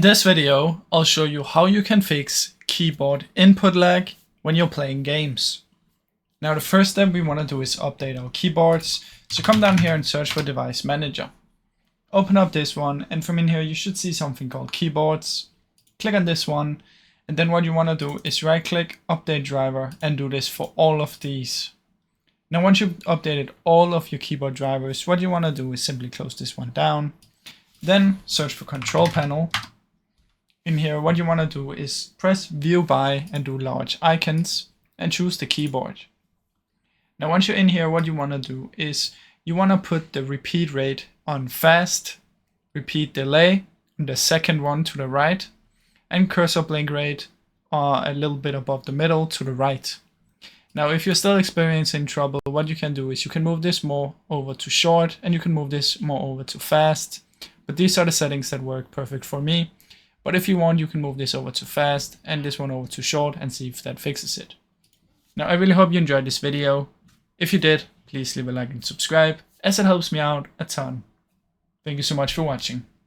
this video, I'll show you how you can fix keyboard input lag when you're playing games. Now the first step we want to do is update our keyboards. So come down here and search for Device Manager. Open up this one, and from in here you should see something called Keyboards. Click on this one, and then what you want to do is right click, Update Driver, and do this for all of these. Now once you've updated all of your keyboard drivers, what you want to do is simply close this one down. Then search for Control Panel. In here what you want to do is press View By and do Large Icons and choose the keyboard. Now once you're in here, what you want to do is you want to put the repeat rate on fast, repeat delay on the second one to the right, and cursor blink rate a little bit above the middle to the right. Now if you're still experiencing trouble, what you can do is you can move this more over to short and you can move this more over to fast. But these are the settings that work perfect for me. But if you want, you can move this over to fast and this one over to short and see if that fixes it. Now I really hope you enjoyed this video. If you did, please leave a like and subscribe, as it helps me out a ton. Thank you so much for watching.